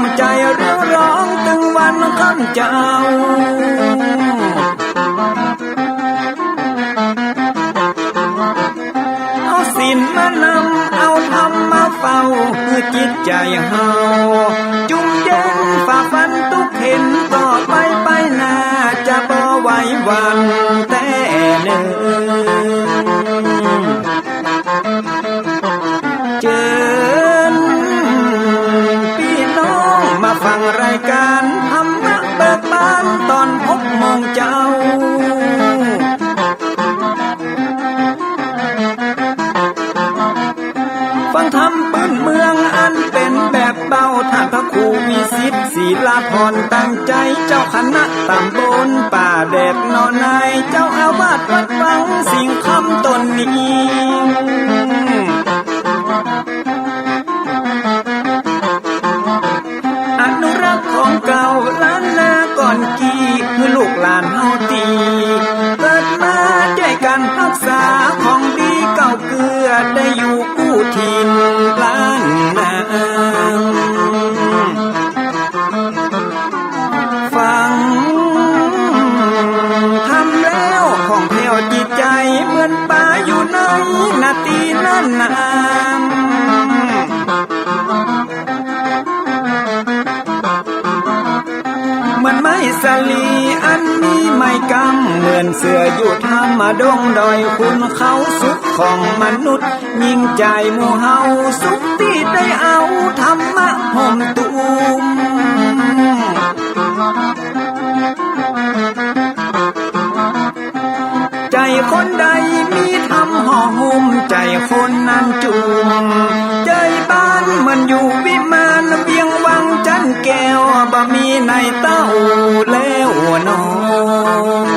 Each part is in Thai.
ำใจเรียวร้องตึงวันค่ำเจ้าเอาศีลมานำเอาธรรมมาเฝ้าคือจิตใจเฮาจุ่มเย็นฝ่าฟันทุกเห็นต่อไปหน้าจะบ่ไหวหวั่นแต่เนิ่นเชิญพี่น้องมาฟังรายการธรรมะเบิกบานตอน6 โมงเจ้าฟังธรรมปืนเมืองอันเป็นแบบเบาท่านพระครูวิสิทธิ์ศิลาภรณ์ตั้งใจเจ้าคณะตำบลป่าแดดนอนในเจ้าอาวาสวัดวังสิ่งคำตนนี้อนุรักษ์ของเก่าล้านนาก่อนกี่คือลูกหลานเฮาตีเกิดมาด้วยกันรักษาของดีเก่าเกือได้อยู่กู้ถิ่นล้านนาฟังทำแล้วของแผ่วจิตใจเหมือนป่าอยู่ในนาทีล้านนามันไม่สลีอันนี้ไม่กำเหมือนเสืออยู่ธรรมดงดอยคุณเขาสุขของมนุษย์ยิ่งใจหมู่เฮาสุขที่ได้เอาธรรมะห่มตุมใจคนใดมีธรรมห่อหุ้มใจคนนั้นจุมใจบ้านมันอยู่วิมานเวียงวังจันแก้วบ่มีในเต้าแล้วน้อง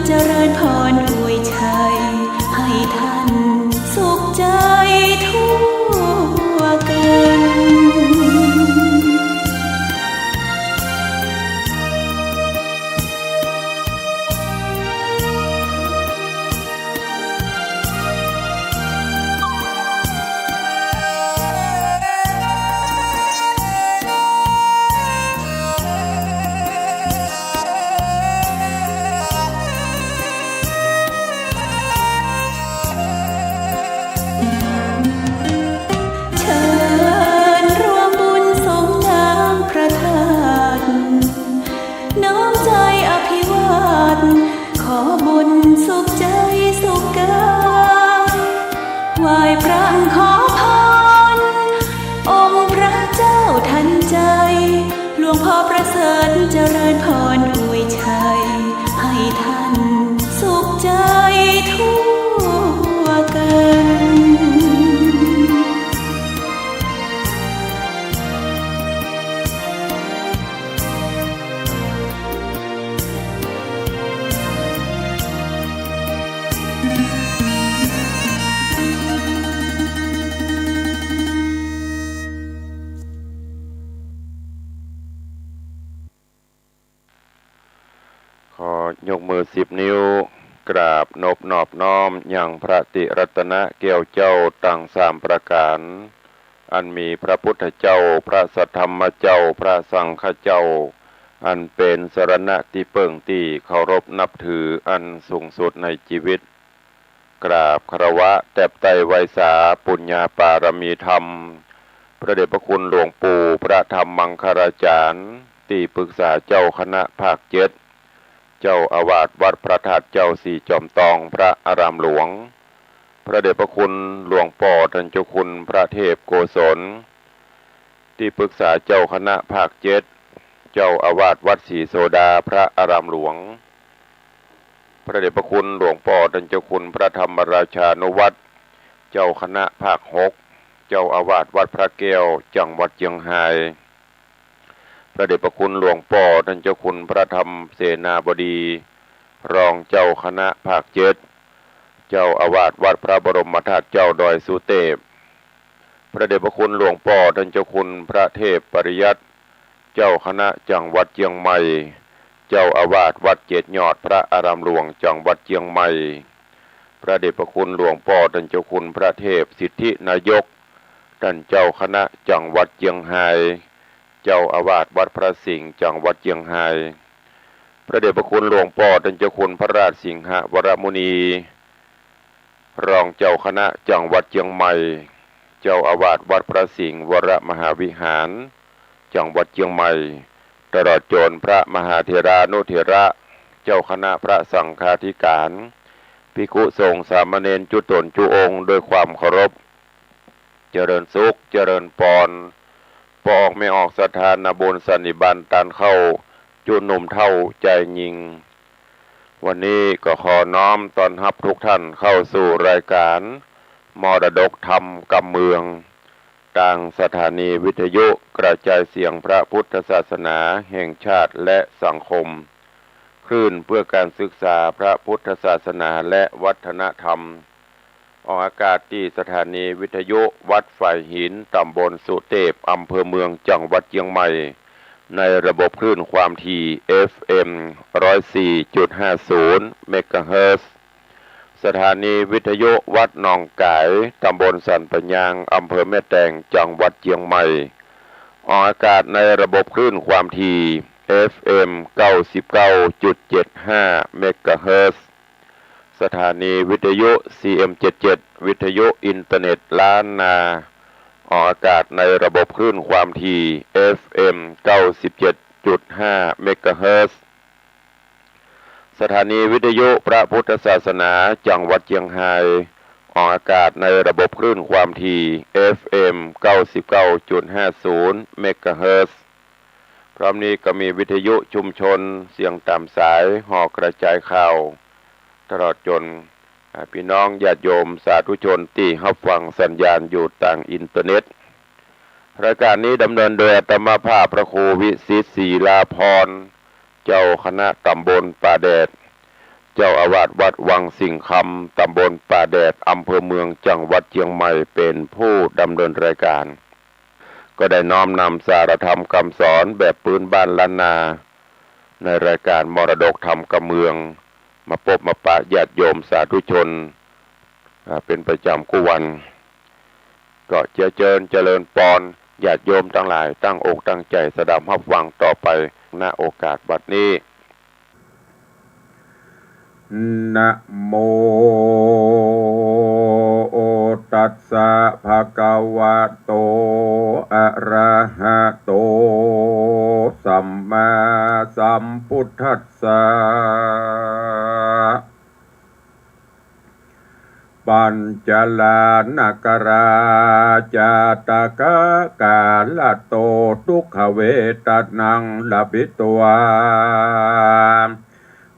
เจริญพรอวยชัยให้ท่านสุขใจทั่วกัน บุญสุขใจสุขกายไหว้พระขอพรองค์พระเจ้าทันใจหลวงพ่อประเสริฐเจริญพรอวยชัยให้ท่านสุขใจทั่วกันขอยกมือ10 นิ้วกราบนอบน้อมอย่างพระติรัตนแก้วเจ้าตั้ง3 ประการอันมีพระพุทธเจ้าพระสัทธรรมเจ้าพระสังฆเจ้าอันเป็นสรณะที่เปิ่งที่เคารพนับถืออันสูงสุดในชีวิตกราบคารวะแตบไตรไวสาปุญญาปารมีธรรมพระเดชพระคุณหลวงปู่พระธรรมมังคลาจารย์ที่ปรึกษาเจ้าคณะภาค7เจ้าอาวาสวัดพระธาตุเจ้าสี่จอมตองพระอารามหลวงพระเดชพระคุณหลวงพ่อท่านเจ้าคุณพระเทพโกศลที่ปรึกษาเจ้าคณะภาค7เจ้าอาวาสวัดศรีโสดาพระอารามหลวงพระเดชพระคุณหลวงพ่อท่านเจ้าคุณพระธรรมราชานุวัตรเจ้าคณะภาค6เจ้าอาวาสวัดพระแก้วจังหวัดเชียงรายพระเดชพระคุณหลวงพ่อท่านเจ้าคุณพระธรรมเสนาบดีรองเจ้าคณะภาค7เจ้าอาวาสวัดพระบรมธาตุเจ้าดอยสุเทพพระเดชพระคุณหลวงพ่อท่านเจ้าคุณพระเทพปริยัติเจ้าคณะจังหวัดเชียงใหม่เจ้าอาวาสวัดเจ็ดยอดพระอารามหลวงจังหวัดเชียงใหม่พระเดชพระคุณหลวงพ่อท่านเจ้าคุณพระเทพสิทธินายกท่านเจ้าคณะจังหวัดเชียงรายเจ้าอาวาสวัดพระสิงห์จังหวัดเชียงรายพระเดชพระคุณหลวงพ่อท่านเจ้าคุณพระราชสิงหวรมุนีรองเจ้าคณะจังหวัดเชียงใหม่เจ้าอาวาสวัดพระสิงห์วรมหาวิหารจังหวัดเชียงใหม่ตลอดจนพระมหาเถรานุเถระเจ้าคณะพระสังฆาธิการภิกขุสงฆ์สามเณรจุตนจุองค์ด้วยความเคารพเจริญสุขเจริญพรพอออกไม่ออกสถานบุญสันนิบาตตานเข้าจุหนุ่มเท่าใจยิงวันนี้ก็ขอน้อมต้อนรับทุกท่านเข้าสู่รายการมรดกธรรมกำเมืองทางสถานีวิทยุกระจายเสียงพระพุทธศาสนาแห่งชาติและสังคมคลื่นเพื่อการศึกษาพระพุทธศาสนาและวัฒนธรรมออกอากาศที่สถานีวิทยุวัดฝ่ายหินตำบลสุเทพอำเภอเมืองจังหวัดเชียงใหม่ในระบบคลื่นความถี่ FM 104.50 เมกะเฮิรตซ์สถานีวิทยุวัดหนองกายตำบลสันปะยางอำเภอแม่แตงจังหวัดเชียงใหม่ออกอากาศในระบบคลื่นความถี่ FM 99.75 เมกะเฮิรตซ์สถานีวิทยุ CM77 วิทยุอินเทอร์เน็ตล้านนาออกอากาศในระบบคลื่นความถี่ FM 97.5 เมกะเฮิรตซ์สถานีวิทยุพระพุทธศาสนาจังหวัดเชียงรายออกอากาศในระบบคลื่นความถี่ FM 99.50 เมกะเฮิรตซ์พร้อมนี้ก็มีวิทยุชุมชนเสียงตามสายห่อกระจายข่าวตลอดจนพี่น้องญาติโยมสาธุชนที่รับฟังสัญญาณอยู่ทางอินเทอร์เน็ตรายการนี้ดำเนินโดยอาตมาภาพพระครูวิสิตศรีลาภรณ์เจ้าคณะตำบลป่าแดดเจ้าอาวาสวัดวังสิงห์คำตำบลป่าแดดอำเภอเมืองจังหวัดเชียงใหม่เป็นผู้ดำเนินรายการก็ได้น้อมนำสารธรรมคำสอนแบบพื้นบ้านล้านนาในรายการมรดกธรรมกำเมืองมาพบมาปะญาติโยมสาธุชนเป็นประจำคู่วันก็เจริญปอนญาติโยมทั้งหลายตั้งอกตั้งใจสดับรับฟังต่อไปณโอกาสบัดนี้นะโม ตัสสะภะคะวะโตอะระหะโตสัมมาสัมพุทธัสสะปัญจลานกราจาตกะกาลโตทุกขเวทนังลภิตวา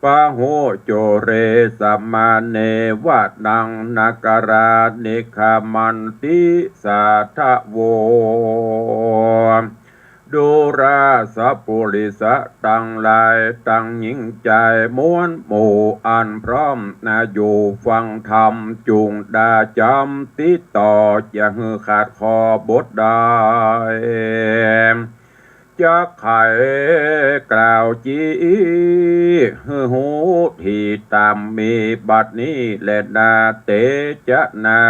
ปะโหโจเรสัมมาเนวะนังนาคารานิคามันติสาทะโวดูราสปุริสะตั้งหลายตั้งหญิงใจม้วนหมู่อันพร้อมนาอยู่ฟังธรรมจุงดาจำติดต่ออย่าหือขาดคอบทได้จะไขกล่าวจีหือหูที่ตามมีบัดนี้และนาเตจะนา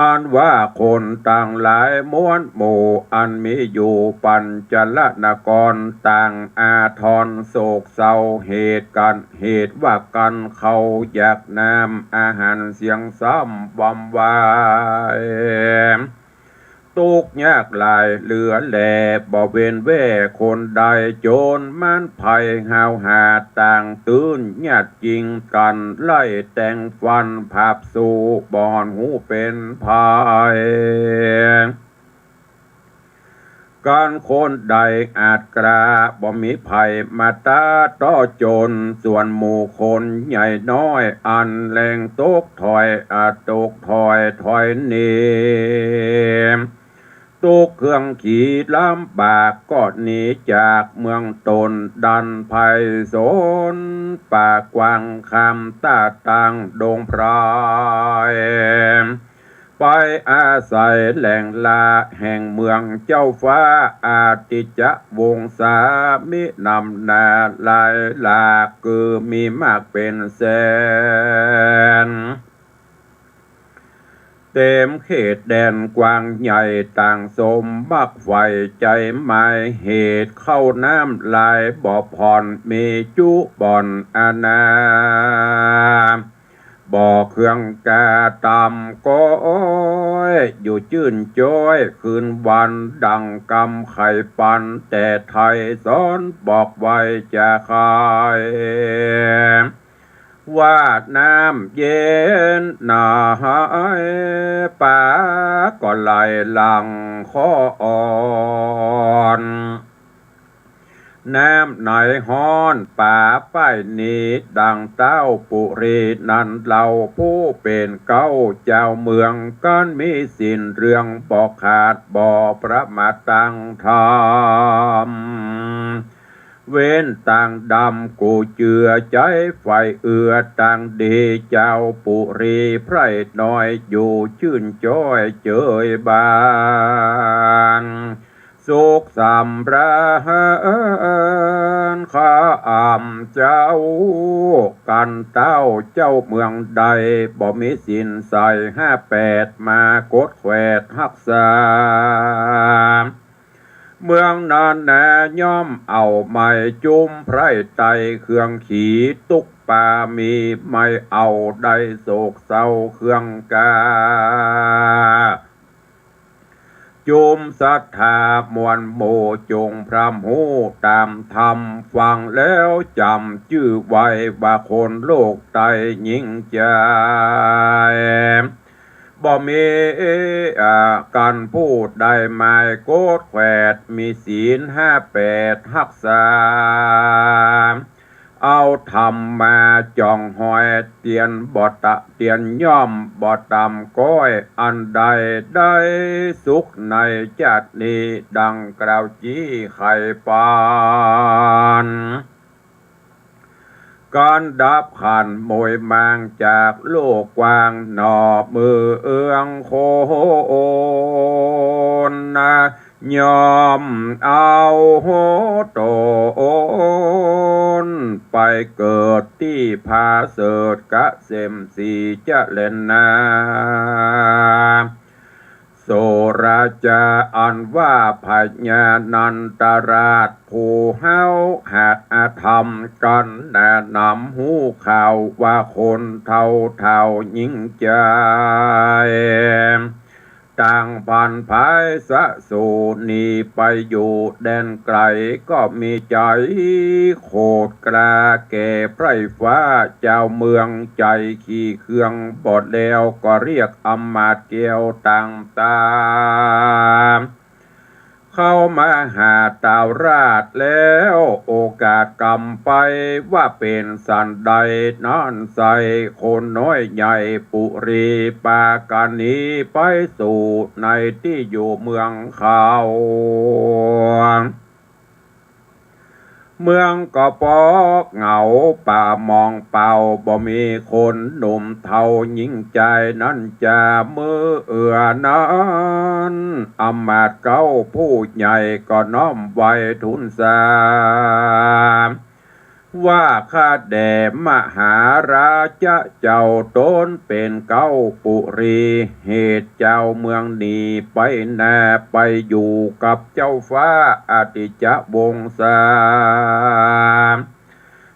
อันว่าคนต่างหลายม้วนหมู่อันมีอยู่ปัญจลนครต่างอาทรโศกเศร้าเหตุกันเหตุว่ากันเขาอยากนำอาหารเสียงซ้ำบำวายตุกยากหลายเหลือแหลบ่เว้นแว่คนใดโจรมันภัยหาวหาต่างตื่นญาติจริงกันไล่แต่งฟันภาพสู่บ่อนหูเป็นภายการคนใดอาจกราบ่มีภัยมาตาต่อโจรส่วนหมู่คนใหญ่น้อยอันแรงตกถอยอาจตกถอยหนีตุกเครื่องขี่ลำบากก็หนีจากเมืองตนดันภัยโสนป่ากว้างคำตาตังดงพรายไปอาศัยแหล่งลาแห่งเมืองเจ้าฟ้าอาติจะวงศามินำนาลายลาคือมีมากเป็นแสนเต็มเขตแดนกว้างใหญ่ต่างสมบักไฟใจหมายเหตุเข้าน้ำลายบ่อผ่อนมีจุบ่อนอาณาบ่อเครื่องกาตำก้อยอยู่จื่นจ้อยคืนวันดังกำไข่ปันแต่ไทยสอนบอกไว้จะขายว่าน้ำเย็นหนาหายป่าก็ไหลหลังคออ่อนน้ำไหนฮ้อนป่าป้ายนี้ดังเต้าปุรีนันเราผู้เป็นเก้าเจ้าเมืองกันมีสินเรื่องบอกขาดบ่อประมาตังธรรมเว้นต่างดำกูเจือใจไฟเอือต่างดีเจ้าปุรีไพร่น้อยอยู่ชื่นจ้อยเจยบานสุขสำราญข้าอ่ำเจ้ากันเต้าเจ้าเมืองใดบ่มีสินใส่58มากดแขวดหักษาเมืองนานแน่ย่อมเอาไม้จุ่มไพร่ไตเครื่องขี่ตุกป่ามีไม่เอาได้โศกเศร้าเครื่องกาจุมศรัทธามวลโมจงพรำหูตามธรรมฟังแล้วจำชื่อไว้ว่าคนโลกไตยิ่งใจบ่มีการพูดได้หมายโกดแขวดมีศีล58รักษาเอาธรรมมาจ่องหอยเตียนบ่ตะเตียนย่อมบ่ตำก้อยอันใดได้สุขในชาตินี้ดังกล่าวจี้ไข่ปานการดับขันมวยมางจากโลกกว้างหนอมือเอื้องโคนนะยอมเอาโหโตนไปเกิดที่พาเสดกะเสมสีจะเล่นนาส โสราจาอันว่าพญานันตราชผู้เฮาหาดอาธรรมกันแนะนำหูข่าวว่าคนเท่ายิ่งใจต่างพันภายสะสูนีไปอยู่แดนไกลก็มีใจโคตรกล้าแก่ไพร่ฟ้าเจ้าเมืองใจขี่เครื่องบดแล้วก็เรียกอำมาตย์เกี่ยวต่างตามเข้ามาหาตาวราชแล้วโอกาสกำไปว่าเป็นสันใดนอนใส่คนน้อยใหญ่ปุรีปากันนี้ไปสู่ในที่อยู่เมืองเขาเมืองก็ปอกเหงาป่ามองเป่าบ่มีคนหนุ่มเท่าหญิงใจนั้นจะมือนั้นอำมาตย์เก้าผู้ใหญ่ก็น้อมไว้ทุนสาว่าข้าแด่มหาราชเจ้าตนเป็นเก้าปุรีเหตุเจ้าเมืองนี้ไปแน่ไปอยู่กับเจ้าฟ้าอาติจะวงศา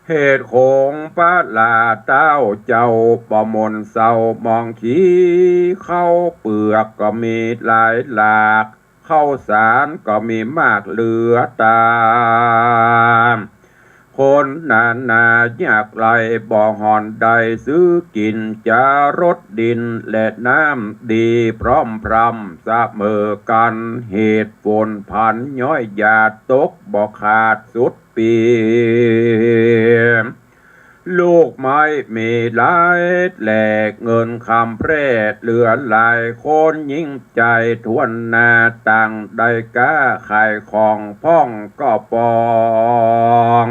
เหตุของพระลาเต้าเจ้าประมนเศร้ามองขี้เข้าเปลือกก็มีหลายหลากเข้าสารก็มีมากเหลือตามคนนาอยากไหลบ่อหอนใดซื้อกินจะรดดินและน้ำดีพร้อมพรำเสมอกันเหตุฝนพันย้อยหยาดตกบ่ขาดสุดปีลูกไม้มีหลายแหลกเงินคำแพร่เหลือหลายคนยิ่งใจทวนนาต่างได้ก้าขายของพ่องก็ปอง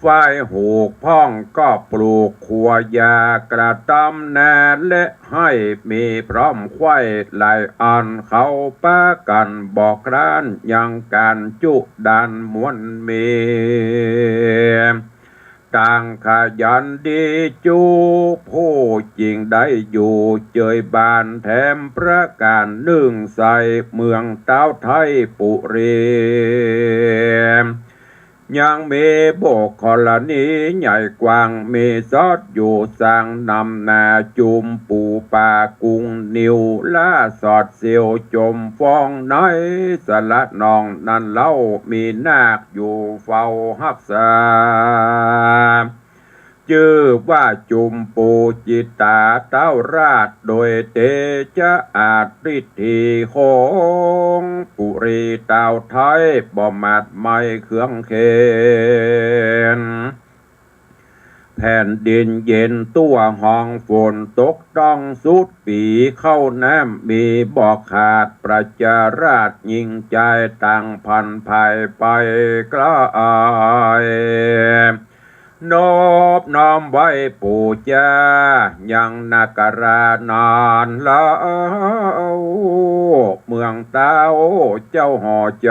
ฝ่ายหูกพ่องก็ปลูกขัวยากระตำนาและให้มีพร้อมควายหลายอันเขาป้ากันบอกร้านยังการจุดันมวนมีต่างขยันดีจูผู้จริงได้อยู่เจยบานแถมประการหนึ่งใส่เมืองเต้าไทยปุรียังมีโบกกรณีใหญ่กว้างมีซอดอยู่สร้างนำนาจุมปูปากุงนิวล่าสอดเสียวจมฟองน้อยสละนองนั่นเล่ามีนาคอยู่เฝ้าหักษาชื่อว่าจุมปูจิตาเต้าราชโดยเตจะอาจพิธีของปุรีเต้าไทยบ่มาดไม่เครื่องเคนแผ่นดินเย็นตัวห้องฝนตกต้องสุดปีเข้าน้ำมีบอกขาดประจาราชยิ่งใจต่างพันภายไปกล้ายนอบน้อมไว้ปู่จ้ายังนาการานานแล้วเมืองเต้าเจ้าห่อใจ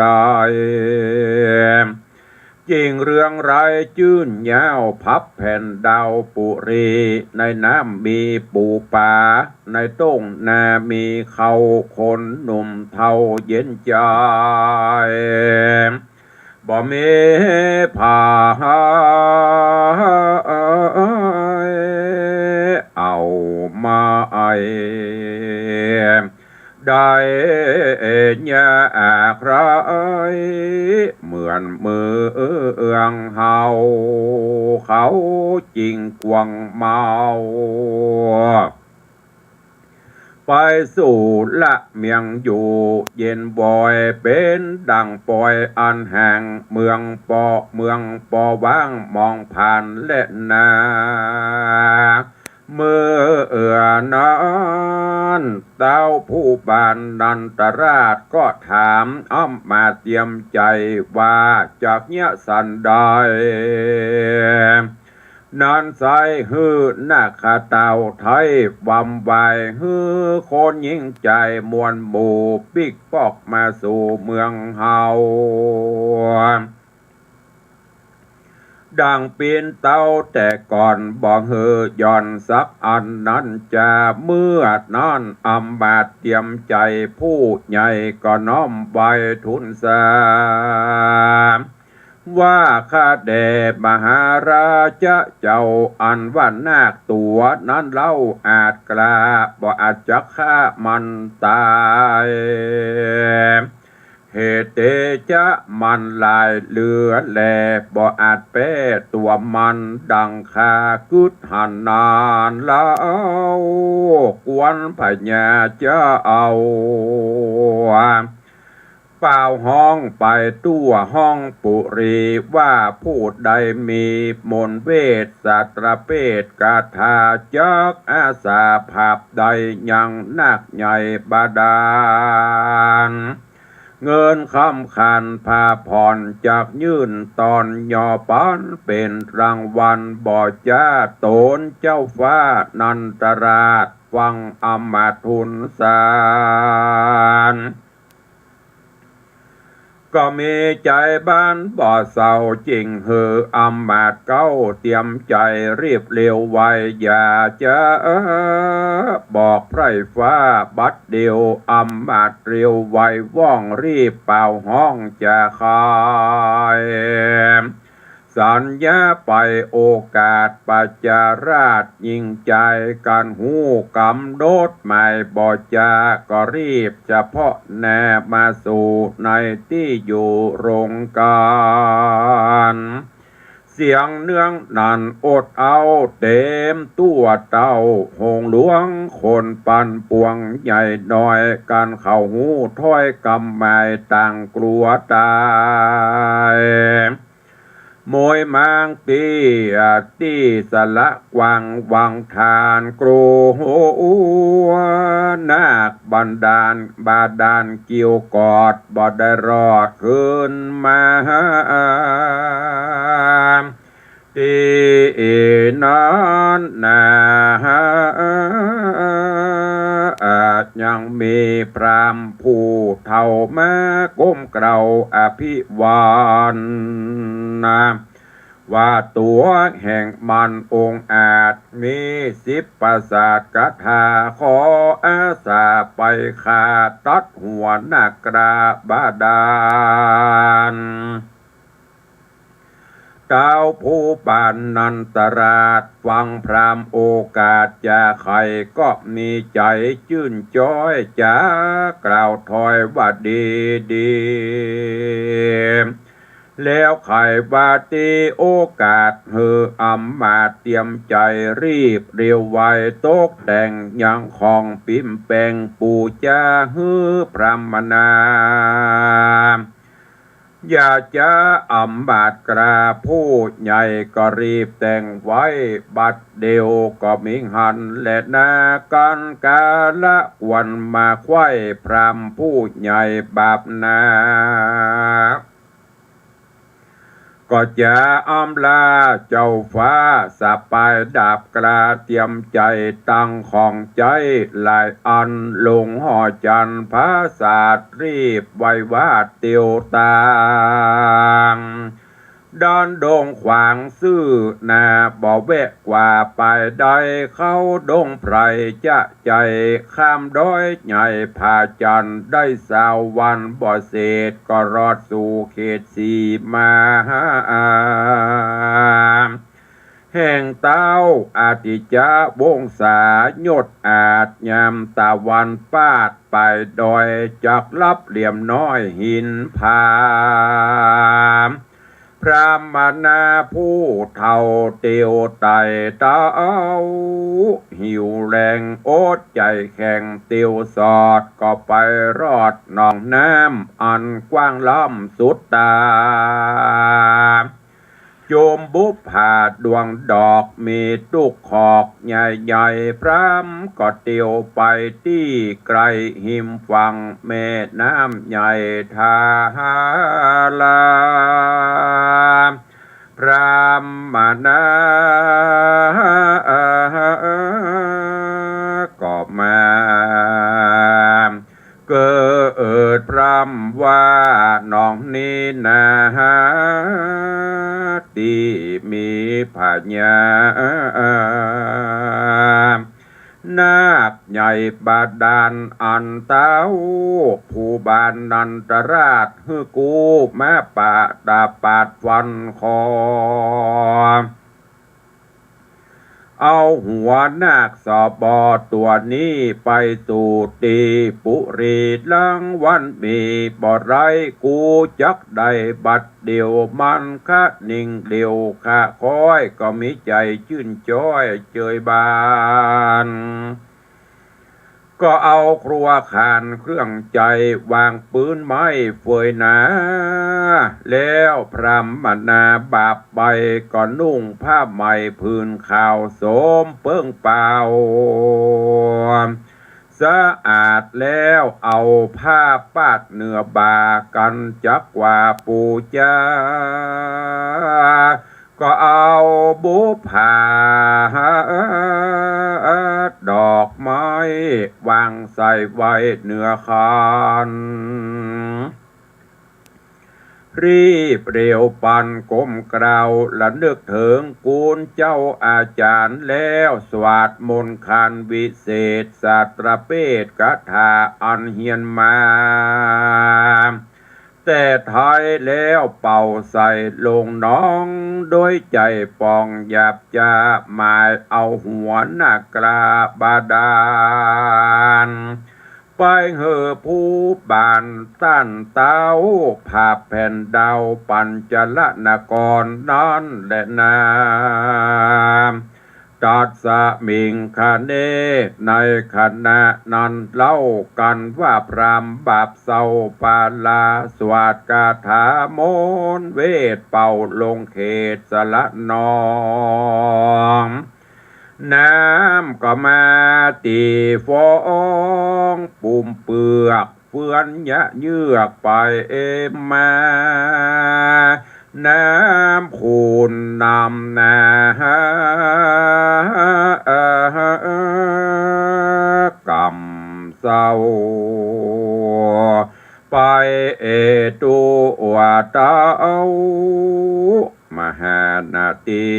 จริงเรื่องไรจื้นยาวพับแผ่นดาวปุรีในน้ำมีปูป่าในต้งนามีเขาคนหนุ่มเทาเย็นใจบ่มีผ้าเอามาได้ยากไรเหมือนมือเอื้องเฮาเขาจริงกวงเมาไปสู่ละเมียงอยู่เย็นบ่อยเป็นดังปอยอันแห่งเมืองปอว่างมองผ่านและนาเมื่อนั้นเต้าผู้บานนันตราชก็ถามอ้อมมาเตรียมใจว่าจากเนี้ยสันใดนันใสฮือนาคาเต่าไทยวำไวฮือคนยิ่งใจมวลหมู่ปิกปอกมาสู่เมืองเฮา ดังปีนเต้าแต่ก่อนบ่เฮอย่อนสักอันนั้นจะเมื่อนั้นอำบาดเตรียมใจผู้ใหญ่ก็น้อมใบทุนสาว่าข้าแด่มหาราชเจ้าอันว่านาคตัวนั้นเล่าอาจกล้าบ่อาจจะฆ่ามันตายเหตุเตจะมันลายเหลือแลบ่อาจแป้ตัวมันดังคากึดหันนานแล้วกวนพญาจะเอาเป่าห้องไปตัวห้องปุรีว่าผู้ใดมีมนต์เวทสัตรเพศกาถาจักอาสาภาพใดยังนักใหญ่บาดาลเงินคำคันพาผ่อนจากยื่นตอนยอปันเป็นรางวัลบ่อจ้าโตนเจ้าฟ้านันตราชฟังอมาทุนสารก็มีใจบ้านบ่อเศร้าจริงเฮออำมาตเก้าเตรียมใจรีบเร็วไวอย่าจะบอกไพร่ฟ้าบัดเดียวอำมาตเร็วไวว่องรีบเป่าห้องจะคายสัญญาไปโอกาสปัจจาราชยิ่งใจกันหูกำโดดใหม่บ่จาก็รีบเฉพาะแนมาสู่ในที่อยู่โรงการเสียงเนื่องนันอดเอาเต็มตัวเต้าหงหลวงคนปันปวงใหญ่น้อยกันเข้าหูถ้อยกำไม้ต่างกลัวตายมวยมางตีสละกวังวังทานกรูหัวนาคบันดาลบาดาลเกี่ยวกอดบ่ได้รอดขึ้นมาตีนั้นนาอาจยังมีพรามผู้เท่ามาก้มเกลาอภิวานนะว่าตัวแห่งมันองค์อาจมี10 ประสาทกถาขออาสาไปขาตัดหัวนักกราบาดาลเจ้าผู้ปานนันตราชฟังพรามโอกาสจะใครก็มีใจชื่นจ้อยจะกล่าวถอยว่าดีแล้วใครว่าตีโอกาสเฮออำมาเตรียมใจรีบเร็วไวตกแต่งยังของปิ่มแปงปูจาฮือพรามนาอย่าจะอำบาดกราผู้ใหญ่ก็รีบแต่งไว้บัดเดียวก็มิหันและนากันกาละวันมาไขว้พรามผู้ใหญ่บาปนาก็จะอำลาเจ้าฟ้าสะปายดาบกราเตรียมใจตั้งของใจหลายอันลงห่อจันภาษารีบไว้วาดเตียวตางด้านดงขวางซื่อนาบ่แวะกว่าไปได้เข้าดงไพรจะใจข้ามด้อยใหญ่ผาจันได้20 วันบ่เสร็จก็รอดสู่เขตสีมาแห่งเต้าอาติจะวงศายดอาจยามตะวันปาดไปดอยจักลับเหลี่ยมน้อยหินผาพระมนาผู้เท่าเตียวไต่เต้าหิวแรงโอดใจแข็งเตียวสอดก็ไปรอดหนองน้ำอันกว้างล้ำสุดตาโจมบุพผาดวงดอกมีตุกขอกใหญ่ๆพรำก็เตียวไปที่ไกลหิมฟังแม่น้ำใหญ่ทาลาพรามนาก็มาเกิดพรำว่าน้องนี้นาตีมี ผาญานาคใหญ่บาดาลอันเต้าผู้บานนันตราชฮือกูแม่ป่าดาปาดฟันคอเอาหัวนาคสอบอตัวนี้ไปสู่ตีปุรีลังวันมีบ่ไรกูจักได้บัดเดียวมันคะนิ่งเดียวคะคอยก็มีใจชื่นจ้อยเจยบานก็เอาครัวขานเครื่องใจวางปืนไม้เฟยหนาแล้วพรำมนาบาปใบก็นุ่งผ้าใหม่พื้นขาวโสมเปิ้งเปล่าสะอาดแล้วเอาผ้าปาดเนื้อบากันจักว่าปูจาก็เอาบุผาดอกไม้วางใส่ไว้เหนือคานรีบเร็วปันก้มกราวละนึกถึงกูลเจ้าอาจารย์แล้วสวดมนต์คันวิเศษศาสตรเพศกถาอันเฮียนมาแต่ไทยแล้วเป่าใส่ลงน้องโดยใจปองหยาบจะหมายเอาหัวหน้ากราบาดาลไปเหอผู้บานต้านเต้าภาพแผ่นดาวปัญจละนกรนั่นแหละนาตัดสะมิงคาเนในขณะนั้นเล่ากันว่าพรามบาปเศร้าปาลาสวดคาถามนเวทเป่าลงเขตสละนองน้ำก็มาตีฟองปุ่มเปลือกเฟื่อนยะเยือกไปมาน้ำคูนนำนากำเศร้าไปตัวเต้ามหานาที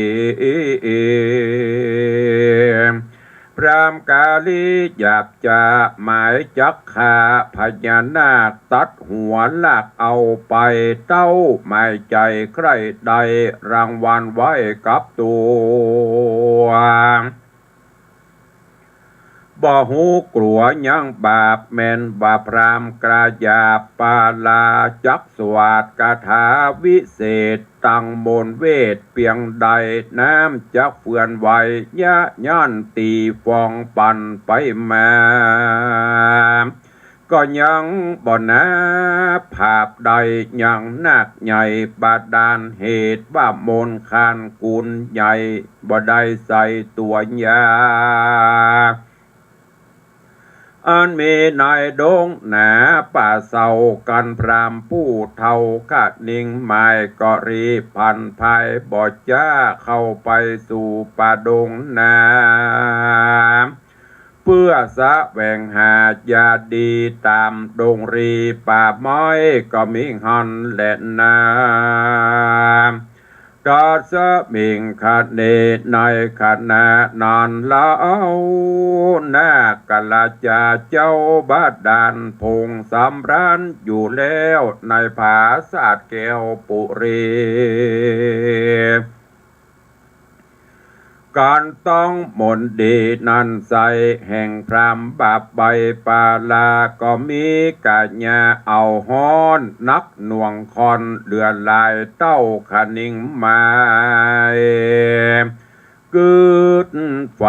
พรามกาลีอยากจะหมายจักขาพญานาคตัดหัวลากเอาไปเต้าหมายใจใครใดรางวัลไว้กับตัวบ่หูกลัวยังบาปแม่นบาพรามกระยาปาลาจักสวาดคาถาวิเศษตั้งมนเวทเพียงใดน้ำจักเฟื่อนไหวยะย่านตีฟองปั่นไปมาก็ยังบ่นาภาพใดยังนักใหญ่บาดาลเหตุว่ามนคานกุลใหญ่บ่ได้ใส่ตัวยาอันมีนายดงหนาป่าเศร้ากันพรามผู้เท่ากัดนิ่งหมายก็รีพันภายบ่จ้าเข้าไปสู่ป่าดงนาเพื่อสะแหวงหายาดีตามดงรีป่าไม้ก็มีหันและนาตัดสะมิงคาเนในขณะนั้นเล่าหน้ากลาจาเจ้าบาดาลพงสำรันอยู่แล้วในผาสาดแก้วปุรีการต้องมนดีนันใสแห่งพรามบาปใบปาลาก็มีกาญาเอาฮ้อนนักหน่วงคอนเดือนลายเต้าขนิ่งไม้กึดไฟ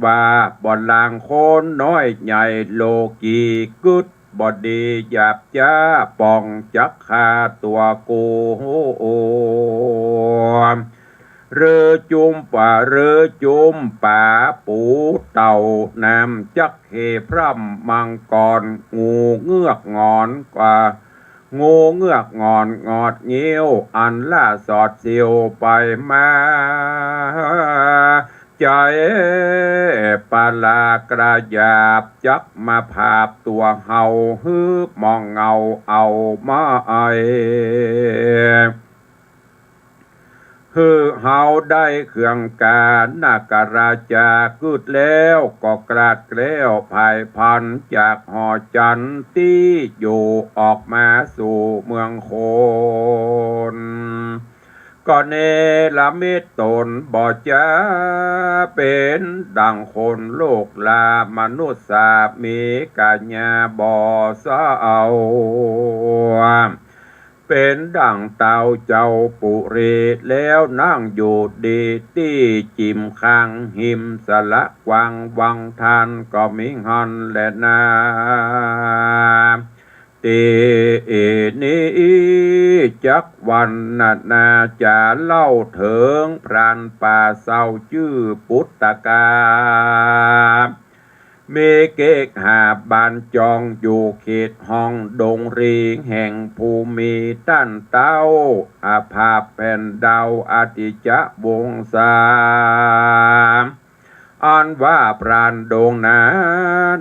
ว่าบ่ลางโคนน้อยใหญ่โลกีกึดบอดีหยาบจ้าปองจักขาตัวกูโอเรือจุมป่าเรือจุมป่าปูเต่าน้ำจักเฮพร่ำมังกรงูเงือกงอนกว่างูเงือกงอนงอดเงี้ยวอันล่าสอดเสียวไปมาใจปาลากระยาบจักมาภาพตัวเฮาฮึบมองเงาเอามาไอฮือ เฮาได้เครื่องการนาการาจากึดแล้วก็กราดเกล้วภายพันจากหอจันที่อยู่ออกมาสู่เมืองโคนก็เนรมิตตนบ่จะเป็นดังคนโลกลามนุษย์สามีกัญญาบ่เศร้าเป็นดังเต่าเจ้าปุรีแล้วนั่งอยู่ดีที่จิมคังหิมสละวังวังทานก็มิงฮอนและนาตีนี้จักวันนาจะเล่าถึงพรานป่าเศร้าชื่อปุตตกาเมเกกหาบานจองอยู่เขตห้องดงรีแห่งภูมิต้านเต้าอาภาพแผ่นดาวอาติจะวงศาอันว่าพรานดงนา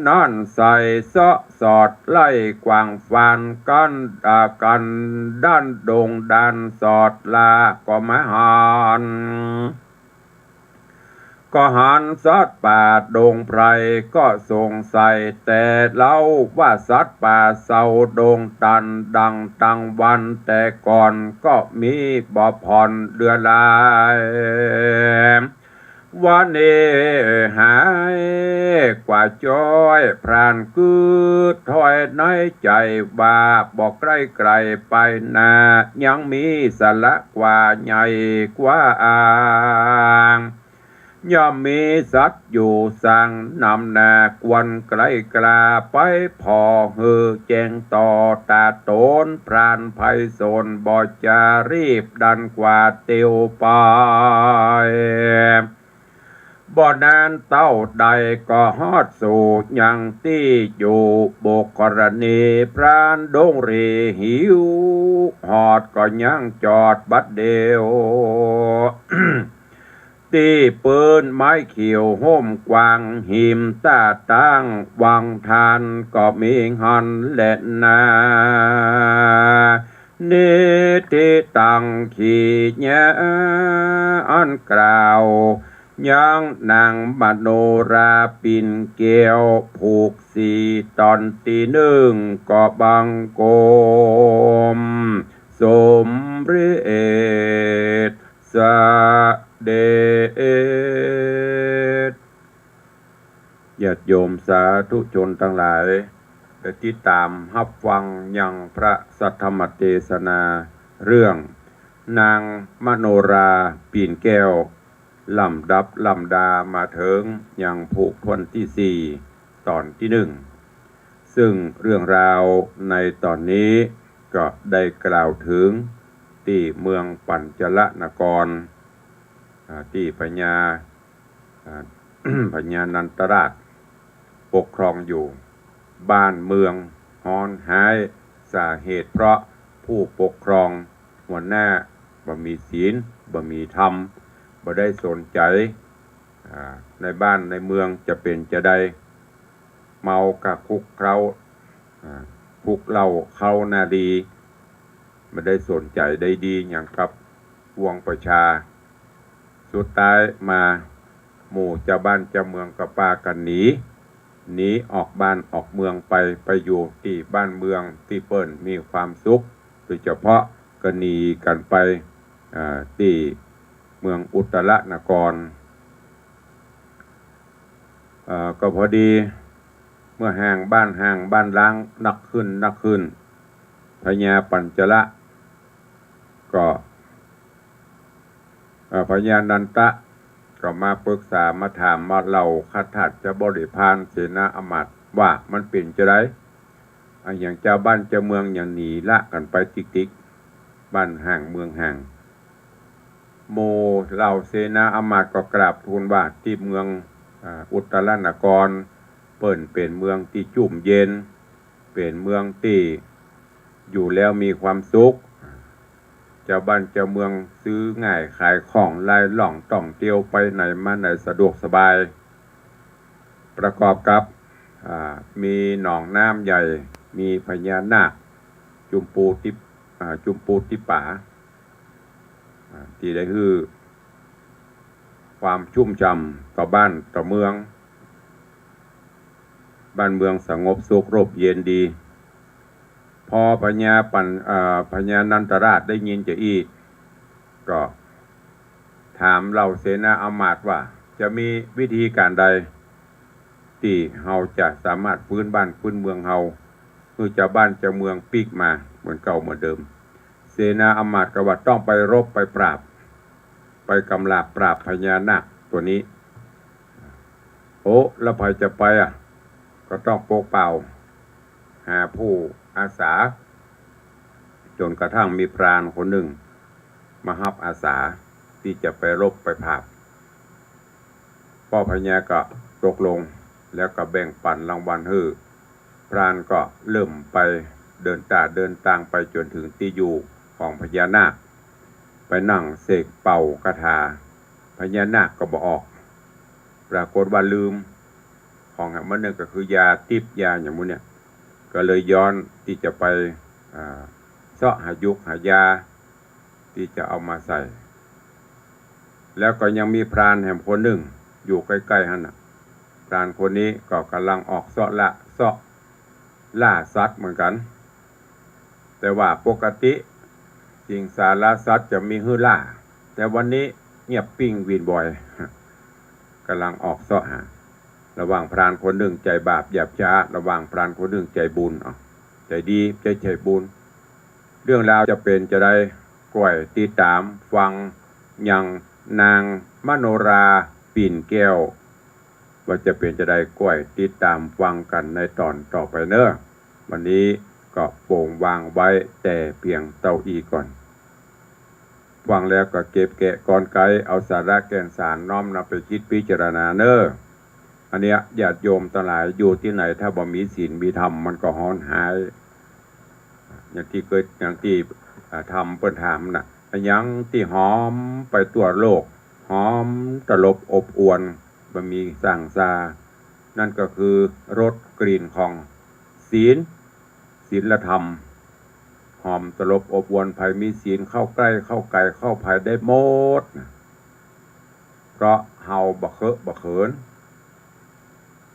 นอนใส่เสาะสอดไล่กวางฟันกันด้านดงดันสอดลาก็มาหันสัตว์ป่าดงไพรก็สงสัยแต่เล่าว่าสัตว์ป่าเศร้าดงตันดังตังวันแต่ก่อนก็มีบ่อผ่อนเรือลายวันนี้หายกว่าจ้อยพรานกืดถอยในใจว่าบอกใกล้ๆไปนายังมีสละกว่าใหญ่กว่าอ่างย่อมมีสัตว์อยู่สั่งนำนากวนไกลกลาไปพอฮือแจงต่อตาโตนพรานไพศาลบ่จะรีบดันกว่าเตียวไปบ่นานเต้าใดก็ฮอดสู่ยังที่อยู่โบกกรณีพรานดงรีหิวฮอดก็ยังจอดบัดเดียว ตีปืนไม้เขียวห่มกวางหิมตาตั้งวังทานก็มีหันและนาเนติตังขีญะอันกล่าวยังนางมโนราปินเกียวผูกสีตอนตีหนึ่งก็บังโกมสมฤทธิ์สเดชญาติโยมสาธุชนทั้งหลายได้ติดตามรับฟังยังพระสัทธรรมเทศนาเรื่องนางมโนราปีนแก้วลำดับลำดามาถึงยังผูกทวนที่ 4ตอนที่ 1ซึ่งเรื่องราวในตอนนี้ก็ได้กล่าวถึงที่เมืองปัญจลนครที่พญา พญานันตราชปกครองอยู่บ้านเมืองฮอนหายสาเหตุเพราะผู้ปกครองหัวหน้าบ่มีศีลบ่มีธรรมบ่ได้สนใจในบ้านในเมืองจะเป็นจะได้เมากะคุกเคล้าคุกเหล้าเข้านาดีบ่ได้สนใจได้ดีอย่างกับวงประชาสุดท้ายมาหมู่เจ้าบ้านเจ้าเมืองก็พากันหนีออกบ้านออกเมืองไปอยู่ที่บ้านเมืองที่เปิ้นมีความสุขโดยเฉพาะก็หนีกันไปที่เมืองอุตรนครก็พอดีเมื่อห่างบ้านล้างนักขึ้นพญาปัญจละก็พญานันตะก็มาปรึกษามาถามมาเล่าคาถาจะบริพานเสนาอมาตย์ว่ามันเป็นจะไรอย่างเจ้าบ้านเจ้าเมืองอย่างหนีละกันไปติ๊กบ้านห่างเมืองห่างโมเหล่าเสนาอมาตย์ก็กราบทูลว่าที่เมืองอุตรนครเปิ่นเป็นเมืองที่จุ่มเย็นเป็นเมืองที่อยู่แล้วมีความสุขเจ้าบ้านเจ้าเมืองซื้อง่ายขายของลายหล่องต่องเตียวไปไหนมาไหนสะดวกสบายประกอบกับมีหนองน้ำใหญ่มีพญานาคจุมปูติป่าที่ได้ฮือ ความชุ่มฉ่ำต่อบ้านต่อเมืองบ้านเมืองสงบสุขร่มเย็นดีพอพญานันตราชได้ยินจะอีกก็ถามเหล่าเสนาอมาตย์ว่าจะมีวิธีการใดที่เฮาจะสามารถฟื้นบ้านฟื้นเมืองเฮาคือจะบ้านจะเมืองปีกมาเหมือนเก่าเหมือนเดิมเสนาอมาตย์ก็ว่าต้องไปรบไปปราบไปกำราบปราบพญานาคตัวนี้โอ้แล้วใครจะไปก็ต้องโปกเป่าหาผู้อาสาจนกระทั่งมีพรานคนหนึ่งมาฮับอาสาที่จะไปรบไปปราบพ่อพญาก็ตกลงแล้วก็แบ่งปันรางวัลให้พรานก็เริ่มไปเดินทางไปจนถึงที่อยู่ของพญานาคไปนั่งเสกเป่ากระทาพญานาคก็บอกออกปรากฏว่าลืมของมันนึงก็คือยาทิพย์ยาอย่างนู้นเนี่ยก็เลยย้อนที่จะไปเสาะหายุกหายาที่จะเอามาใส่แล้วก็ยังมีพรานแห่งคนหนึ่งอยู่ใกล้ๆนั่นน่ะพรานคนนี้ก็กำลังออกเสาะล่าสัตว์เหมือนกันแต่ว่าปกติสิงสารสัตว์จะมีฮื้อล่าแต่วันนี้เงียบปิ้งวินบ่อยกำลังออกเสาะหาระหว่างพรานคนหนึ่งใจบาปหยาบช้าระหว่างพรานคนหนึ่งใจบุญใจดีใจบุญเรื่องราวจะเป็นจะได้กล้วยติดตามฟังยังนางมโนราปิ่นแก้วว่าจะเป็นจะได้กล้วยติดตามฟังกันในตอนต่อไปเนอะวันนี้ก็โป่งวางไว้แต่เพียงเต้าอีก่อนฟังแล้วก็เก็บแกะก่อนไกเอาสาระแก่นสารน้อมนำไปคิดพิจารณาเนอะอันเนี้ยญาติโยมทั้งหลายอยู่ที่ไหนถ้าบ่มีศีลมีธรรมมันก็ฮ้อนหายอย่างที่ทำเปิ้นถามน่ะยังที่หอมไปตัวโลกหอมตลบอบอวนบ่มีสร้างซานั่นก็คือรสกลิ่นของศีลธรรมหอมตลบอบอวนภัยมีศีลเข้าใกล้เข้าไกลเข้าภายได้หมดเพราะเฮาบ่เคอะบ่เขิน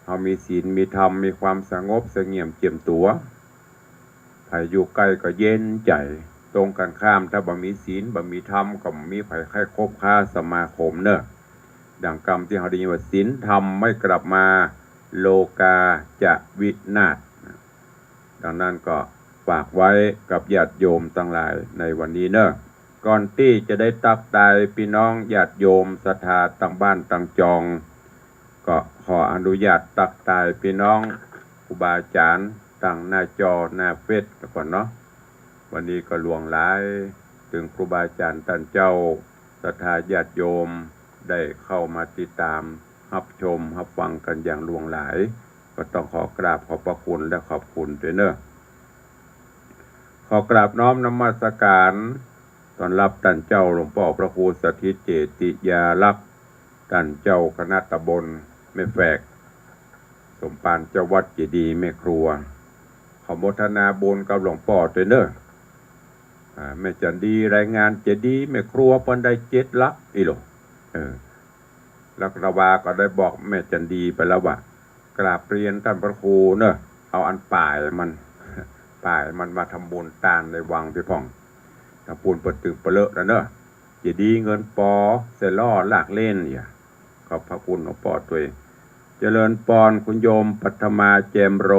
เฮามีศีลมีธรรมมีความสงบเสงี่ยมเจียมตัวไผอยู่ใกล้ก็เย็นใจตรงกันข้ามถ้าบ่มีศีลบ่มีธรรมก็บ่มีไผใครคบค้าสมาคมเนอะดังกรรมที่เฮาได้ยินว่าศีลธรรมไม่กลับมาโลกาจะวินาศดังนั้นก็ฝากไว้กับญาติโยมทั้งหลายในวันนี้เนอะก่อนที่จะได้ตักตายพี่น้องญาติโยมศรัทธาตั้งบ้านตั้งจองก็ขออนุญาตตักตายพี่น้องครูบาอาจารย์ตั้งหน้าจอหน้าเฟซก่อนเนาะวันนี้ก็ล่วงหลายถึงครูบาอาจารย์ท่านเจ้าศรัทธาญาติโยมได้เข้ามาติดตามรับชมรับฟังกันอย่างล่วงหลายก็ต้องขอกราบขอบพระคุณและขอบคุณด้วยเนอะขอกราบน้อมนมัสการต้อนรับท่านเจ้าหลวงพ่อพระครูสถิตเจติยาลักษณ์ท่านเจ้าคณะตำบลแม่แฝกสมภารเจ้าวัดเจดีย์แม่ครัวขอโมทนาบุญกับหลวงพ่อด้วยเนอะแม่จันดีรายงานเจดีย์แม่ครัวเพิ่นได้7 ลักอีหลลักระวาก็ได้บอกแม่จันดีไปแล้วว่ากราบเรียนท่านพระครูเนอะเอาอันป่ายมันมาทำบุญตานในวังพี่พ่องทำบุญเปิดตึงเปเลอะแล้วเนอะเจดีย์เงินปอเสล่อลากเล่นเนี่ยขอบพระคุณหลวงพ่อตัวเองเจริญปอนคุณโยมปัทมาแจมโร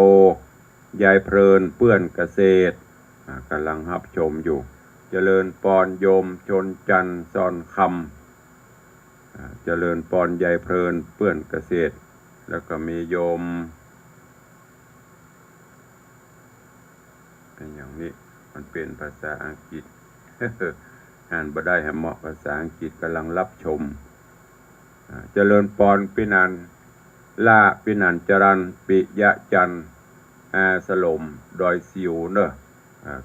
ยายเพลินเปื้อนเกษตรกำลังรับชมอยู่เจริญปอนโยมชนจันทร์ซอนคำเจริญปอนยายเพลินเปื้อนเกษตรแล้วก็มีโยมเป็นอย่างนี้มันเป็นภาษาอังกฤษ อ่านบ่ได้ให้เหมาะภาษาอังกฤษกำลังรับชมเจริญปอนปินันล่าปินันจรันปิยะจันอาสลมดอยซิวเนอะ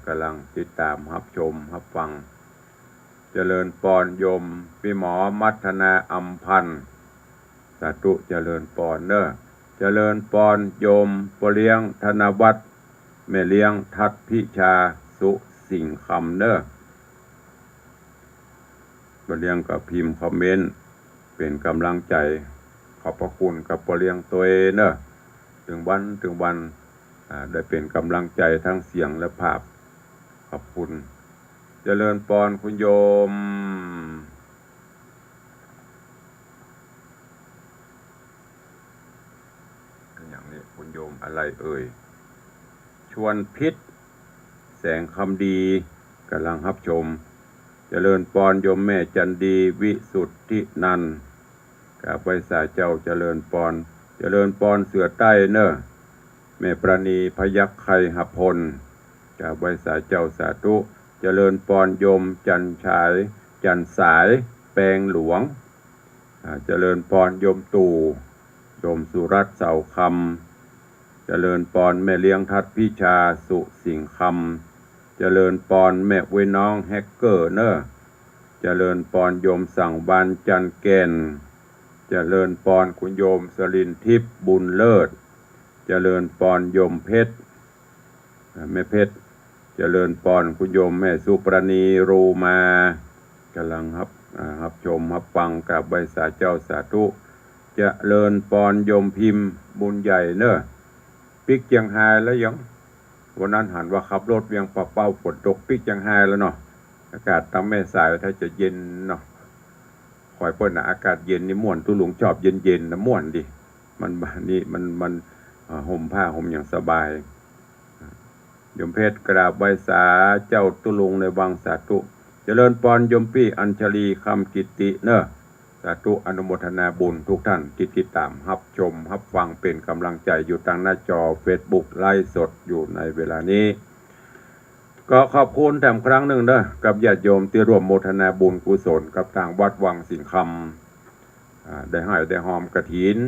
กำลังติดตามรับชมรับฟังเจริญปอนโยมพี่หมอมัทนาอัมพันธ์สาธุเจริญปอนเนอะเจริญปอนโยมปเลี้ยงธนวัฒน์แม่เลี้ยงทัดพิชาสุสิ่งคำเนอะปเลี้ยงก็พิมพ์คอมเมนต์ เป็นกำลังใจขอบพระคุณกับปอเลี้ยงตัวเองเนอะถึงวันได้เป็นกำลังใจทั้งเสียงและภาพขอบคุณเจริญพรคุณโยมอย่างนี้คุณโยมอะไรเอ่ยชวนพิษแสงคำดีกำลังรับชมเจริญพรโยมแม่จันดีวิสุทธินันท์กับไว้สาเจ้าเจริญพรเสือใต้เนอะแม่ประณีพยัคฆ์ไคหพลกับไว้สาเจ้าสาธุเจริญพรโยมจันสายแปลงหลวงเจริญพรโยมตู่โยมสุรัตน์เสาคำเจริญพรแม่เลี้ยงทัดพิชาสุสิงคำเจริญพรแม่วิน้องแฮกเกอร์เนอะเจริญพรโยมสั่งบานจันแก่นเจริญพรคุณโยมสลินทิพย์บุญเลิศเจริญพรโยมเพชรแม่เพชรเจริญพรคุณโยมแม่สุปรณีรูมากำลังรับชมรับฟังกับใบสาเจ้าสาธุเจริญพรโยมพิมพ์บุญใหญ่เนอะปิกเจียงไฮ้แล้วยังวันนั้นหันว่าขับรถเวียงปะเป้าฝนตกปิกเจียงไฮ้แล้วเนาะอากาศทำแม่สายถ้าจะเย็นเนาะคอยเปิ้ลนะอากาศเย็นนี่ม่วนตุลุงชอบเย็นนะม่วนดิมันนี่มันห่มผ้าห่มอย่างสบายโยมเพชรกราบไหว้สาเจ้าตุลุงในวังสาธุเจริญพรโยมปี้อัญชลีคำกิติเนอะสาธุอนุโมทนาบุญทุกท่านที่ติดตามรับชมรับฟังเป็นกำลังใจอยู่ทางหน้าจอ Facebook ไลฟ์สดอยู่ในเวลานี้ก็ขอบคุณแถมครั้งหนึ่งเนอะกับญาติโยมที่ร่วมโมทนาบุญกุศลกับทางวัดวังสิงห์คำได้ให้ได้หอมกฐิน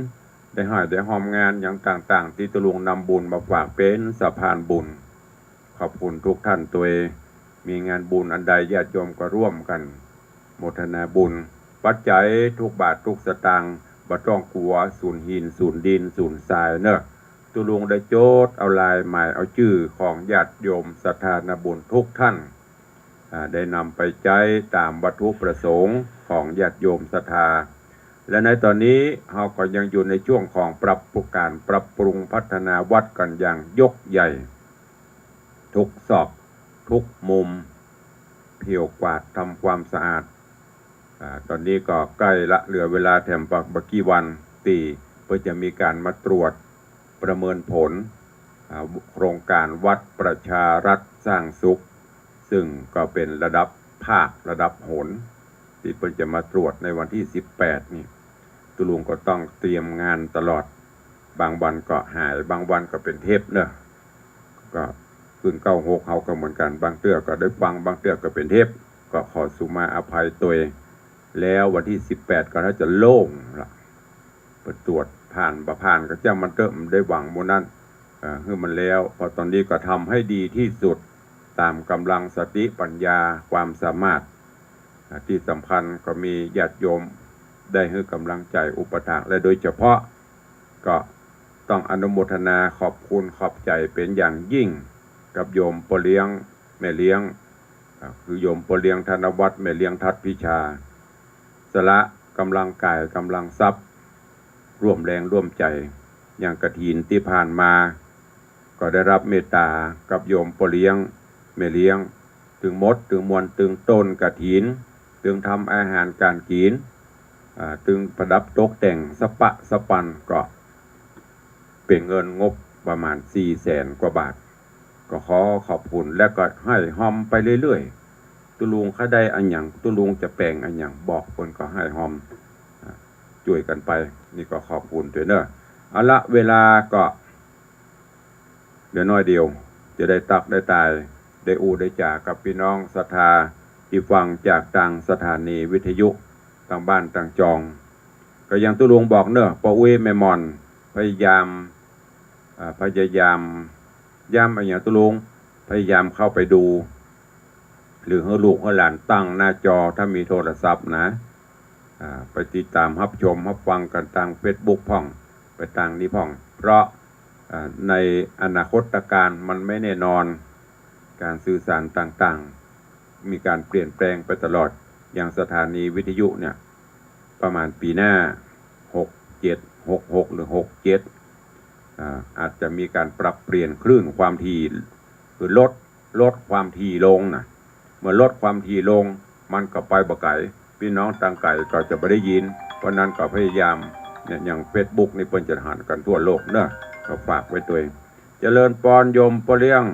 ได้ให้ได้หอมงานอย่างต่างๆที่ตุลุงนำบุญมาฝากเป็นสะพานบุญขอบคุณทุกท่านตัวเองมีงานบุญอันใดญาติโยมก็ร่วมกันโมทนาบุญปัจจัยทุกบาททุกสตางค์บ่ต้องกลัวสูญหินสูญดินสูญทรายเนอะตุลุงได้โจทย์เอาลายหมายเอาชื่อของญาติโยมศรัทธานาบุญทุกท่านได้นำไปใช้ตามวัตถุประสงค์ของญาติโยมศรัทธาและในตอนนี้เราก็ยังอยู่ในช่วงของปรับปรุงพัฒนาวัดกันอย่างยกใหญ่ทุกซอกทุกมุมเพียวกวาดทำความสะอาดตอนนี้ก็ใกล้ละเหลือเวลาแถมบักกี่วันตีเพื่อจะมีการมาตรวจประเมินผลโครงการวัดประชารัฐสร้างสุขซึ่งก็เป็นระดับภาคระดับหนที่เพื่อจะมาตรวจในวันที่18นี่ตุลุงก็ต้องเตรียมงานตลอดบางวันก็หายบางวันก็เป็นเทปเนอะก็คืน96เขาก็เหมือนกันบางเตื้อก็ได้ฟังบางเตื้อก็เป็นเทปก็ขอสุมาอภัยตัวเองแล้ววันที่18ก็ถ้าจะโล่งละเปิดตรวจผ่านก็จะมันเติมได้หวังโมนั้นคือมันแล้วพอตอนนี้ก็ทำให้ดีที่สุดตามกำลังสติปัญญาความสามารถที่สำคัญก็มีญาติโยมได้ให้กำลังใจอุปถัมภ์และโดยเฉพาะก็ต้องอนุโมทนาขอบคุณขอบใจเป็นอย่างยิ่งกับโยมปอเลี้ยงแม่เลี้ยงคือโยมปอเลี้ยงธนวัฒน์แม่เลี้ยงทัดพิชาสละกำลังกายกำลังทรัพย์ร่วมแรงร่วมใจอย่างกฐินที่ผ่านมาก็ได้รับเมตตากับโยมปอเลี้ยงแม่เลี้ยงถึงมดถึงมวลถึงต้นกฐินถึงทำอาหารการกินถึงประดับตกแต่งสปันก็เป็นเงินงบประมาณ400,000 กว่าบาทก็ขอขอบคุณและก็ให้หอมไปเรื่อยๆตุลุงเขาได้อันหยังตุลุงจะแปลงอันหยังบอกคนก็ให้หอมช่วยกันไปนี่ก็ขอบคุณด้วยเนอะเอาละเวลาก็เดี๋ยวน้อยเดียวจะได้ตักได้ตายได้ได้จ่ากับพี่น้องศรัทธาที่ฟังจากต่างสถานีวิทยุต่างบ้านต่างจองก็ยังตุลุงบอกเนอะปออุ้ยแม่มอนพยายามย่ำอะไรอย่างตุลุงพยายามเข้าไปดูหรือให้ลูกให้หลานตั้งหน้าจอถ้ามีโทรศัพท์นะไปติดตามรับชมรับฟังกันทาง Facebook พ่องไปทางนี้พ่องเพราะในอนาคตการมันไม่แน่นอนการสื่อสารต่างๆมีการเปลี่ยนแปลงไปตลอดอย่างสถานีวิทยุเนี่ย ประมาณปีหน้า67 66หรือ67อาจจะมีการปรับเปลี่ยนคลื่นความถี่หรือลดความถี่ลงนะเมื่อลดความถี่ลงมันก็ไปบ่ไกลพี่น้องต่างไกลก็จะไม่ได้ยินเพราะนั้นก็พยายามเนี่ยอย่าง Facebook นี่เพิ่นจะหันกันทั่วโลกเนอะก็ฝากไว้ตัวเองเจริญปอนโยมปอเลี้ยง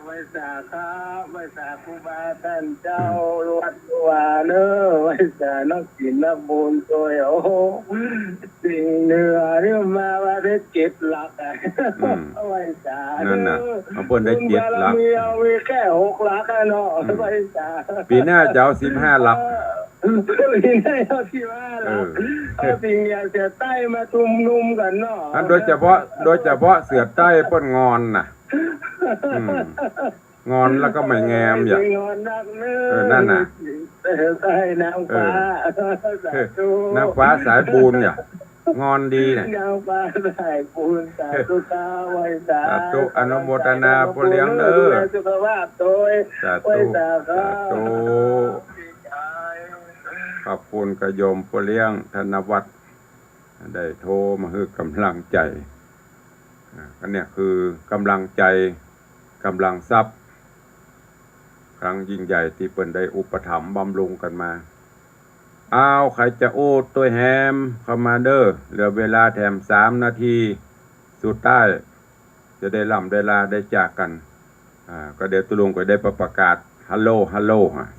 ไว้สาครับไว้สาครูบาท่านเจ้าวัดวาเนอไว้สานักศิลนักบุญตัวโอ้สิ่งเหนือเรื่องมาว่าได้7 หลักอ่ะไว้สานั่นน่ะเอาเพิ่นได้7 หลักมีแค่6 หลักอ่ะเนาะไว้สาปีหน้าจะเอา15 หลักปีหน้าเอา15 หลักเอาสิ่งอยากจะใต้มาชุมนุมกันเนาะโดยเฉพาะเสือใต้เพิ่นงอนน่ะงอนแล้วก็ไม่แงมอย่างนั่นน่ะนางฟ้าสายบุญเนี่ยงอนดีเนี่ยนางฟ้าสายบุญสาธุสาไว้สาธุอนุโมทนาผู้เลี้ยงเด้อสุขภาพโดยไว้สาธุขอบคุณกระยมผู้เลี้ยงธนวัฒน์ได้โทรมาให้กำลังใจอันนี้คือกำลังใจกำลังทรัพย์ครั้งยิ่งใหญ่ที่เปิ้นได้อุปถัมภ์บำรุงกันมาใครจะโอ้ตัวแฮมเข้ามาเด้อเหลือเวลาแถม3 นาทีสุดท้ายจะได้ล่ำได้ลาได้จากกันก็เดี๋ยวตุลุงก็ได้ประกาศฮัลโหล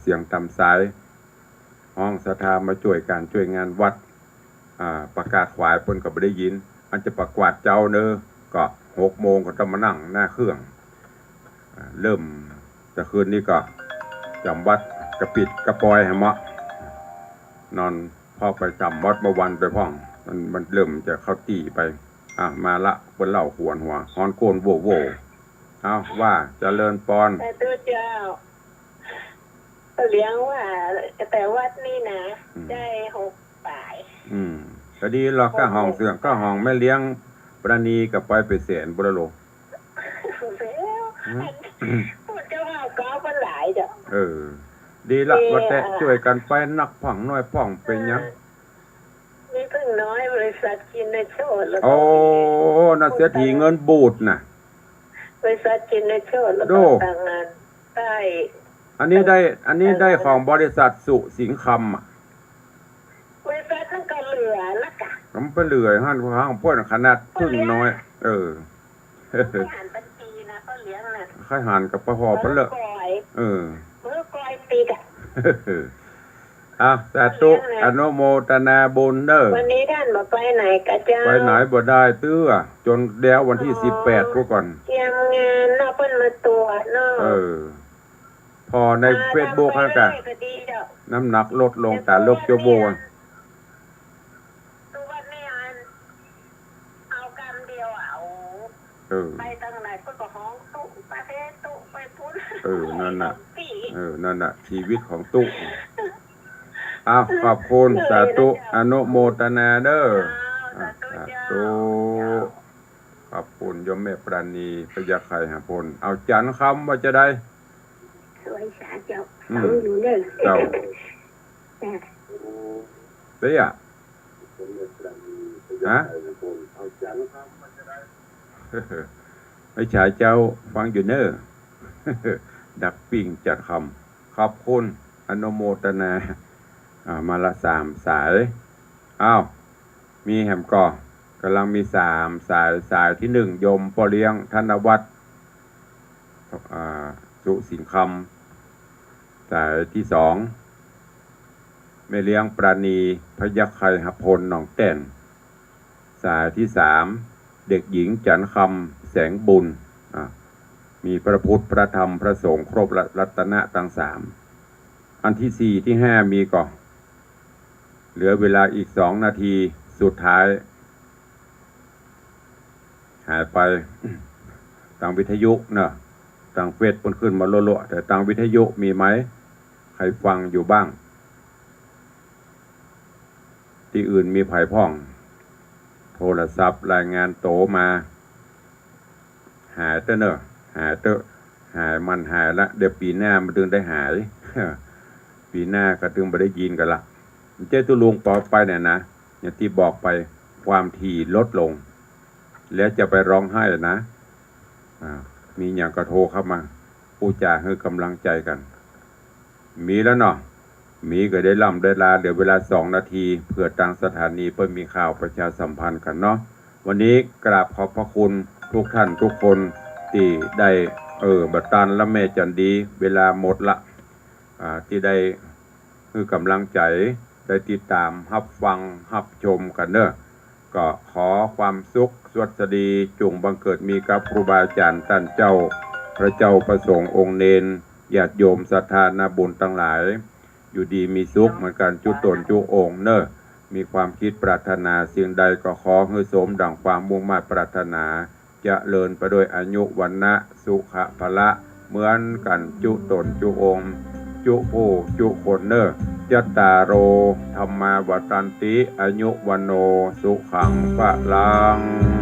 เสียงตามสายห้องศรัทธามาช่วยการช่วยงานวัดประกาศขวายเปิ้นก็บ่ได้ยินอันจะประกวาดเจ้าเด้อก็6 โมงก็ต้องมานั่งหน้าเครื่องเริ่มแต่คืนนี้ก็จำวัดกระปิดกระปอยให้เหมาะนอนพ่อไปจำวัดเมื่อวันไปพ่องมันเริ่มจะเข้าตีไปมาละคนเล่าหัวฮอนโกนโวว่าเจริญปอนแต่ตัวเจ้าเลี้ยงว่าแต่วัดนี่นะได้6 ป่ายก็ดีหรอกก็ห้องเสื่อมก็ห้องแม่เลี้ยงประณีกับไปเสียนบุรโลพูดเจ้าว่าก็เป็นหลายจ้ะดีละว่าแต่ช่วยกันไปนักพ่องน้อยพ่องเป็นยังมีพึ่งน้อยบริษัทกินในโชดแล้วน่าเสียทีเงินบูดน่ะบริษัทกินในโชดแล้วก็ต่างงานใต้อันนี้ได้ของบริษัทสุสิงคำบริษัทนั่นก็เหลือละกะมันเป็นเหลือห้างพวกขนาดพึ่งน้อยหันปันปีนะก็เลี้ยงน่ะค่อยหันกับปะหอปะเลอะมือกอยปีกสาธุอนุโมทนาบุญเด้อวันนี้ท่านบอกไปไหนกะเจ้าไปไหนบ่ได้ตื้อจนแล้ววันที่18ก่อนเตรียมงานเนาะเพิ่นมาตรวจเนาะพอใน Facebook แล้วกันน้ำหนักลดลงแต่ลบโจโบไปทางไหนก็ห้องตุ๊ไปเทตุ๊ไปพุ้นนั่นน่ะชีวิตของตุ๊ขอบคุณสาธุอนุโมทนาเด้อสาธุขอบคุณโยมแม่ปราณีพยาไข่หาพลเอาจันคำว่าจะได้สวยสาเจ้าอยู่เด้อเจ้าเสียเอาจันคำว่าจะได้ไม่ใช่เจ้าฟังอยู่เนอดักปิ่งจัดคำขอบคุณอนุโมทนามาละ3 สายมีแหมก่อกำลังมี3 สายที่1โยมปอเลี้ยงธนวัฒน์สุสิงคำสายที่2แม่เลี้ยงปราณีพยัคฆ์ไคหพลหนองแก่นสายที่3เด็กหญิงจันคำแสงบุญมีพระพุทธพระธรรมพระสงฆ์ครบรัตนะทั้ง3อันที่4ที่5มีก่อเหลือเวลาอีก2 นาทีสุดท้ายหายไปทางวิทยุเนอะทางเฟซเพิ่นขึ้นมาโลๆแต่ทางวิทยุมีไหมใครฟังอยู่บ้างที่อื่นมีไผพ่องโทรศัพท์รายงานโตมาหายเนอะหายมันหายละเดี๋ยวปีหน้ามันถึงได้หาย ปีหน้าก็ถึงบ่ได้ยินกันละเจ้าตุลุงปอไปเนี่ยนะอย่างที่บอกไปความถี่ลดลง แล้วจะไปร้องไห้นะมีอย่างกระโทรเข้ามาผู้จ่าให้กำลังใจกัน มีแล้วเนาะมีก็ได้ล่ำได้ลาเดี๋ยวเวลา2 นาทีเพื่อทางสถานีเพื่อมีข่าวประชาสัมพันธ์กันเนาะวันนี้กราบขอบพระคุณทุกท่านทุกคนที่ได้บัดตันและแม่จันดีเวลาหมดละที่ได้คือกำลังใจได้ติดตามรับฟังรับชมกันเนอะก็ขอความสุขสวัสดีจงบังเกิดมีกับครูบาอาจารย์ท่านเจ้าพระเจ้าประสงค์องค์เนนญาติโยมศรัทธานาบุญทั้งหลายอยู่ดีมีสุขเหมือนกันจุตนจุองค์เนอะมีความคิดปรารถนาสิ่งใดก็ขอให้สมดังความมุ่งมั่นปรารถนาจะเลินไปด้วยอายุวันนะสุขะพละเหมือนกันจุตนจุองค์จุผู้จุคนเนอะยัตตาโรธรรมาวัตันติอายุวันโนสุขังพะลัง